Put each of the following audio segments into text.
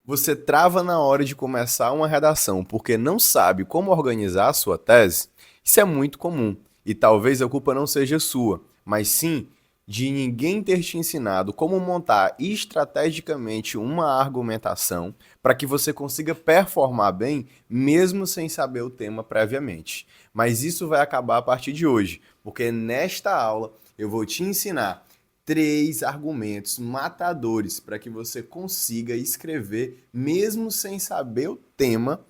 Você trava na hora de começar uma redação porque não sabe como organizar a sua tese? Isso é muito comum e talvez a culpa não seja sua, mas sim de ninguém ter te ensinado como montar estrategicamente uma argumentação para que você consiga performar bem, mesmo sem saber o tema previamente. Mas isso vai acabar a partir de hoje, porque nesta aula eu vou te ensinar 3 argumentos matadores para que você consiga escrever mesmo sem saber o tema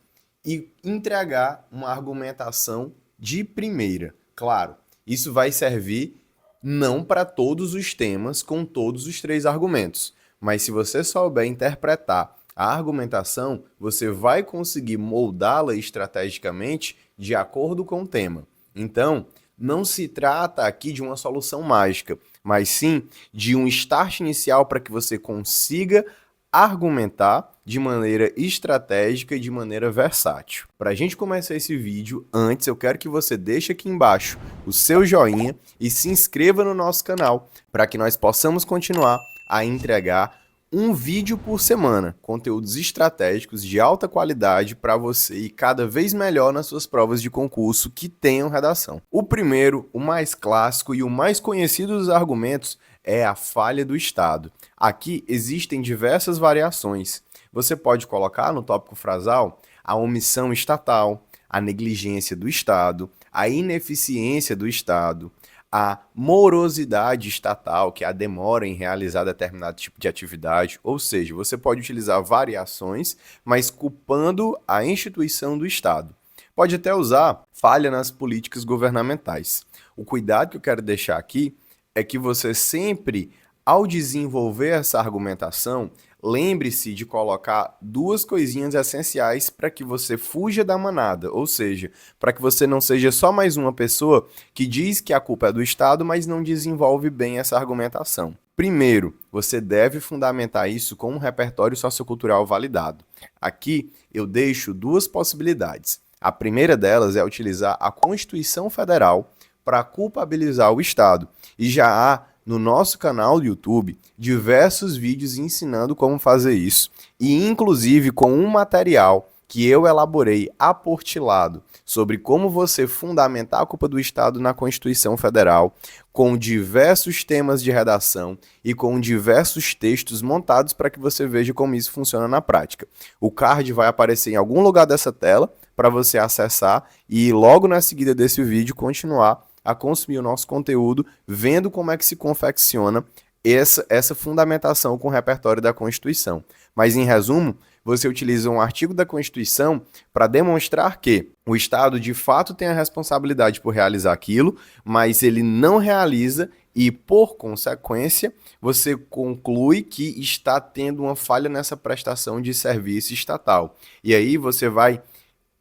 e entregar uma argumentação de primeira. Claro, isso vai servir não para todos os temas com todos os 3 argumentos, mas se você souber interpretar a argumentação, você vai conseguir moldá-la estrategicamente de acordo com o tema. Então, não se trata aqui de uma solução mágica, mas sim de um start inicial para que você consiga argumentar de maneira estratégica e de maneira versátil. Para a gente começar esse vídeo, antes eu quero que você deixe aqui embaixo o seu joinha e se inscreva no nosso canal para que nós possamos continuar a entregar um vídeo por semana, conteúdos estratégicos de alta qualidade para você ir cada vez melhor nas suas provas de concurso que tenham redação. O primeiro, o mais clássico e o mais conhecido dos argumentos é a falha do Estado. Aqui existem diversas variações. Você pode colocar no tópico frasal a omissão estatal, a negligência do Estado, a ineficiência do Estado, a morosidade estatal, que é a demora em realizar determinado tipo de atividade, ou seja, você pode utilizar variações, mas culpando a instituição do Estado. Pode até usar falha nas políticas governamentais. O cuidado que eu quero deixar aqui é que você sempre, ao desenvolver essa argumentação, lembre-se de colocar 2 coisinhas essenciais para que você fuja da manada, ou seja, para que você não seja só mais uma pessoa que diz que a culpa é do Estado, mas não desenvolve bem essa argumentação. Primeiro, você deve fundamentar isso com um repertório sociocultural validado. Aqui eu deixo 2 possibilidades. A primeira delas é utilizar a Constituição Federal para culpabilizar o Estado. E já há no nosso canal do YouTube diversos vídeos ensinando como fazer isso, e inclusive com um material que eu elaborei aportilado sobre como você fundamentar a culpa do Estado na Constituição Federal, com diversos temas de redação e com diversos textos montados para que você veja como isso funciona na prática. O card vai aparecer em algum lugar dessa tela para você acessar e logo na seguida desse vídeo continuar a consumir o nosso conteúdo, vendo como é que se confecciona essa fundamentação com o repertório da Constituição. Mas, em resumo, você utiliza um artigo da Constituição para demonstrar que o Estado, de fato, tem a responsabilidade por realizar aquilo, mas ele não realiza e, por consequência, você conclui que está tendo uma falha nessa prestação de serviço estatal. E aí você vai,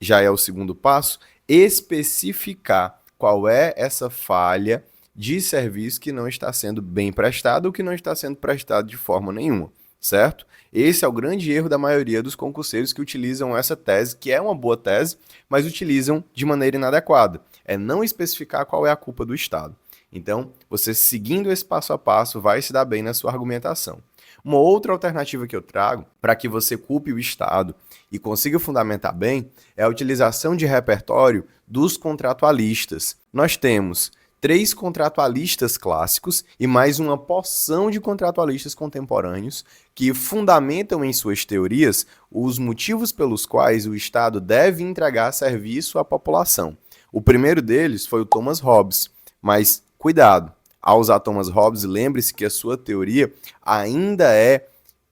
já é o segundo passo, especificar qual é essa falha de serviço que não está sendo bem prestado ou que não está sendo prestado de forma nenhuma, certo? Esse é o grande erro da maioria dos concurseiros que utilizam essa tese, que é uma boa tese, mas utilizam de maneira inadequada. É não especificar qual é a culpa do Estado. Então, você seguindo esse passo a passo vai se dar bem na sua argumentação. Uma outra alternativa que eu trago para que você culpe o Estado e consiga fundamentar bem é a utilização de repertório dos contratualistas. Nós temos 3 contratualistas clássicos e mais uma porção de contratualistas contemporâneos que fundamentam em suas teorias os motivos pelos quais o Estado deve entregar serviço à população. O primeiro deles foi o Thomas Hobbes, mas cuidado, ao usar Thomas Hobbes, lembre-se que a sua teoria ainda é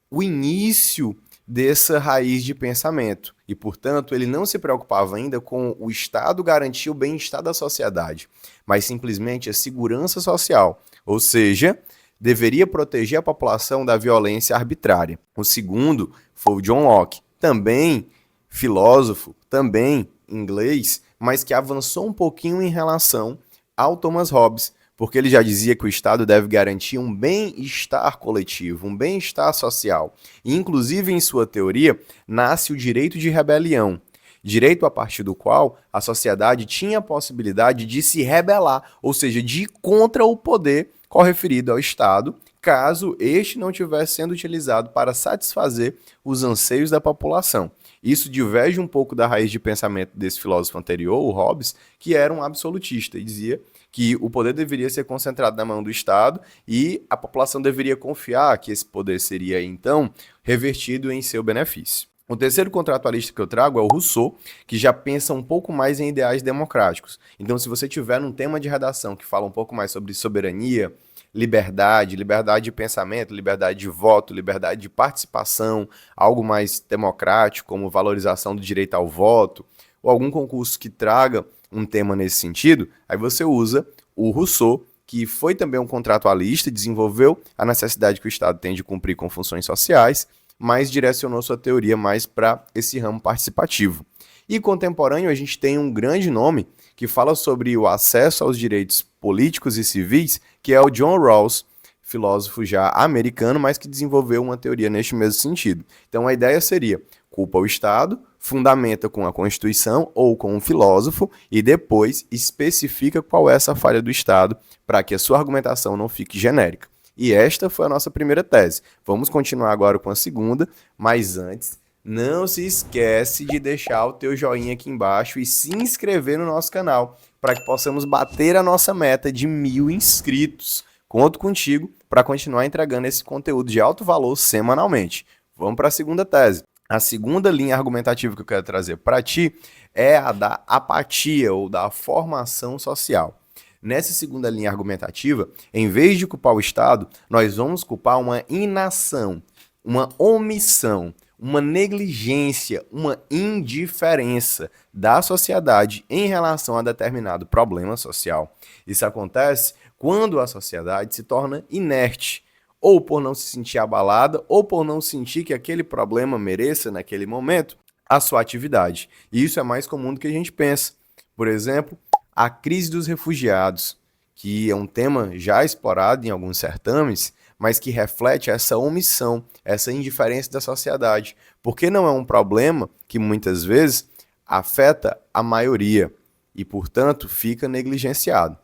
o início dessa raiz de pensamento e, portanto, ele não se preocupava ainda com o Estado garantir o bem-estar da sociedade, mas simplesmente a segurança social, ou seja, deveria proteger a população da violência arbitrária. O segundo foi o John Locke, também filósofo, também inglês, mas que avançou um pouquinho em relação ao Thomas Hobbes, porque ele já dizia que o Estado deve garantir um bem-estar coletivo, um bem-estar social. E, inclusive, em sua teoria, nasce o direito de rebelião, direito a partir do qual a sociedade tinha a possibilidade de se rebelar, ou seja, de ir contra o poder correferido ao Estado, caso este não estivesse sendo utilizado para satisfazer os anseios da população. Isso diverge um pouco da raiz de pensamento desse filósofo anterior, o Hobbes, que era um absolutista e dizia que o poder deveria ser concentrado na mão do Estado e a população deveria confiar que esse poder seria, então, revertido em seu benefício. O terceiro contratualista que eu trago é o Rousseau, que já pensa um pouco mais em ideais democráticos. Então, se você tiver um tema de redação que fala um pouco mais sobre soberania, liberdade de pensamento, liberdade de voto, liberdade de participação, algo mais democrático, como valorização do direito ao voto, ou algum concurso que traga um tema nesse sentido, aí você usa o Rousseau, que foi também um contratualista, desenvolveu a necessidade que o Estado tem de cumprir com funções sociais, mas direcionou sua teoria mais para esse ramo participativo. E contemporâneo, a gente tem um grande nome que fala sobre o acesso aos direitos políticos e civis, que é o John Rawls, filósofo já americano, mas que desenvolveu uma teoria neste mesmo sentido. Então a ideia seria: culpa o Estado, fundamenta com a Constituição ou com um filósofo e depois especifica qual é essa falha do Estado para que a sua argumentação não fique genérica. E esta foi a nossa primeira tese. Vamos continuar agora com a segunda, mas antes, não se esquece de deixar o teu joinha aqui embaixo e se inscrever no nosso canal para que possamos bater a nossa meta de 1000 inscritos. Conto contigo para continuar entregando esse conteúdo de alto valor semanalmente. Vamos para a segunda tese. A segunda linha argumentativa que eu quero trazer para ti é a da apatia ou da formação social. Nessa segunda linha argumentativa, em vez de culpar o Estado, nós vamos culpar uma inação, uma omissão, uma negligência, uma indiferença da sociedade em relação a determinado problema social. Isso acontece quando a sociedade se torna inerte, ou por não se sentir abalada, ou por não sentir que aquele problema mereça, naquele momento, a sua atividade. E isso é mais comum do que a gente pensa. Por exemplo, a crise dos refugiados, que é um tema já explorado em alguns certames, mas que reflete essa omissão, essa indiferença da sociedade, porque não é um problema que muitas vezes afeta a maioria e, portanto, fica negligenciado.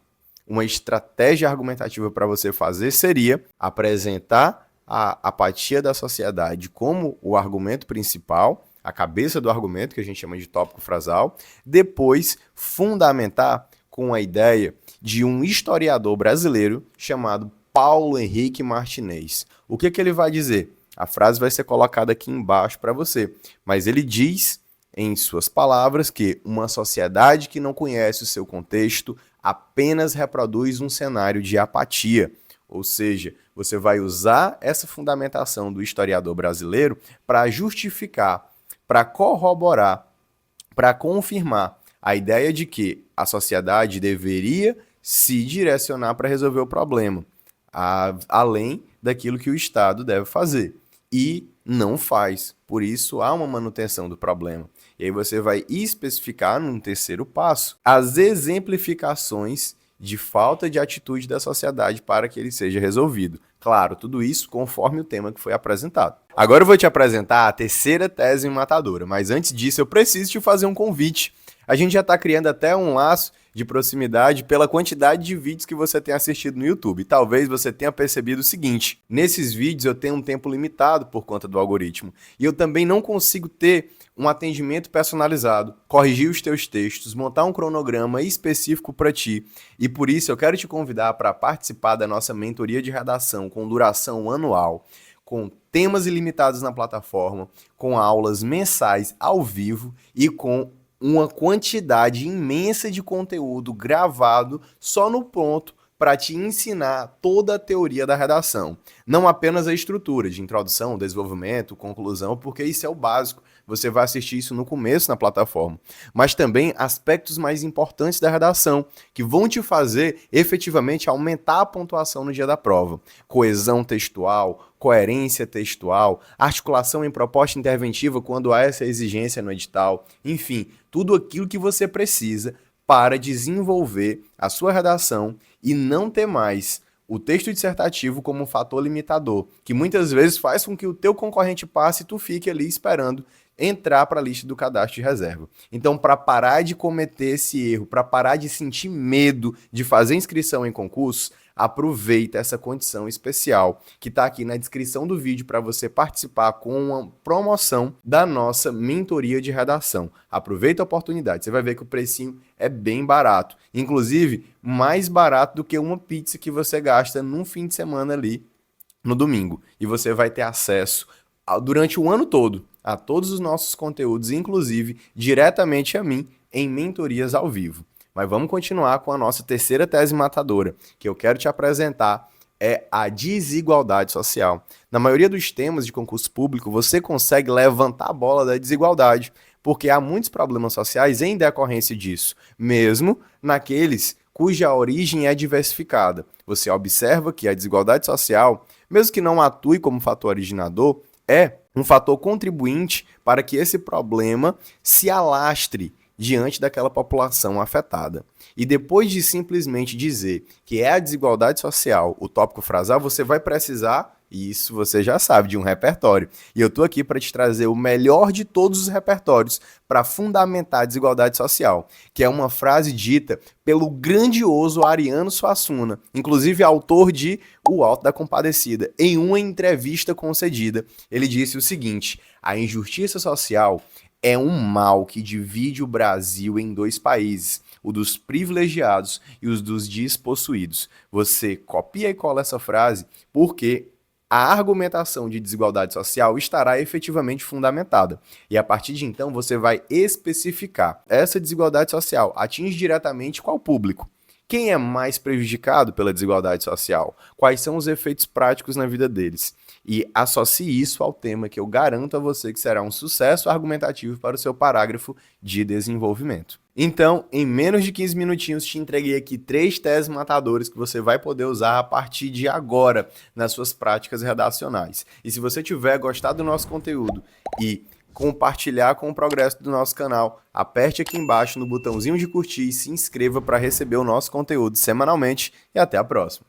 Uma estratégia argumentativa para você fazer seria apresentar a apatia da sociedade como o argumento principal, a cabeça do argumento, que a gente chama de tópico frasal, depois fundamentar com a ideia de um historiador brasileiro chamado Paulo Henrique Martinez. O que ele vai dizer? A frase vai ser colocada aqui embaixo para você, mas ele diz, em suas palavras, que uma sociedade que não conhece o seu contexto apenas reproduz um cenário de apatia. Ou seja, você vai usar essa fundamentação do historiador brasileiro para justificar, para corroborar, para confirmar a ideia de que a sociedade deveria se direcionar para resolver o problema, além daquilo que o Estado deve fazer. E não faz. Por isso, há uma manutenção do problema. E aí você vai especificar, num terceiro passo, as exemplificações de falta de atitude da sociedade para que ele seja resolvido. Claro, tudo isso conforme o tema que foi apresentado. Agora eu vou te apresentar a terceira tese matadora, mas antes disso eu preciso te fazer um convite. A gente já está criando até um laço de proximidade pela quantidade de vídeos que você tem assistido no YouTube. Talvez você tenha percebido o seguinte: nesses vídeos eu tenho um tempo limitado por conta do algoritmo e eu também não consigo ter um atendimento personalizado, corrigir os teus textos, montar um cronograma específico para ti. E por isso eu quero te convidar para participar da nossa mentoria de redação com duração anual, com temas ilimitados na plataforma, com aulas mensais ao vivo e com uma quantidade imensa de conteúdo gravado só no ponto para te ensinar toda a teoria da redação. Não apenas a estrutura de introdução, desenvolvimento, conclusão, porque isso é o básico. Você vai assistir isso no começo na plataforma. Mas também aspectos mais importantes da redação, que vão te fazer efetivamente aumentar a pontuação no dia da prova. Coesão textual, coerência textual, articulação em proposta interventiva quando há essa exigência no edital. Enfim, tudo aquilo que você precisa para desenvolver a sua redação e não ter mais o texto dissertativo como um fator limitador, que muitas vezes faz com que o teu concorrente passe e tu fique ali esperando entrar para a lista do cadastro de reserva. Então, para parar de cometer esse erro, para parar de sentir medo de fazer inscrição em concursos, aproveita essa condição especial que está aqui na descrição do vídeo para você participar com uma promoção da nossa mentoria de redação. Aproveita a oportunidade, você vai ver que o precinho é bem barato, inclusive mais barato do que uma pizza que você gasta num fim de semana ali no domingo. E você vai ter acesso durante o ano todo a todos os nossos conteúdos, inclusive diretamente a mim em mentorias ao vivo. Mas vamos continuar com a nossa terceira tese matadora, que eu quero te apresentar, é a desigualdade social. Na maioria dos temas de concurso público, você consegue levantar a bola da desigualdade, porque há muitos problemas sociais em decorrência disso, mesmo naqueles cuja origem é diversificada. Você observa que a desigualdade social, mesmo que não atue como fator originador, é um fator contribuinte para que esse problema se alastre diante daquela população afetada. E depois de simplesmente dizer que é a desigualdade social o tópico frasal, você vai precisar, e isso você já sabe, de um repertório. E eu estou aqui para te trazer o melhor de todos os repertórios para fundamentar a desigualdade social, que é uma frase dita pelo grandioso Ariano Suassuna, inclusive autor de O Alto da Compadecida. Em uma entrevista concedida, ele disse o seguinte: a injustiça social é um mal que divide o Brasil em dois países, o dos privilegiados e os dos despossuídos. Você copia e cola essa frase porque a argumentação de desigualdade social estará efetivamente fundamentada. E a partir de então você vai especificar. Essa desigualdade social atinge diretamente qual público? Quem é mais prejudicado pela desigualdade social? Quais são os efeitos práticos na vida deles? E associe isso ao tema que eu garanto a você que será um sucesso argumentativo para o seu parágrafo de desenvolvimento. Então, em menos de 15 minutinhos, te entreguei aqui 3 teses matadoras que você vai poder usar a partir de agora nas suas práticas redacionais. E se você tiver gostado do nosso conteúdo e compartilhar com o progresso do nosso canal, aperte aqui embaixo no botãozinho de curtir e se inscreva para receber o nosso conteúdo semanalmente e até a próxima.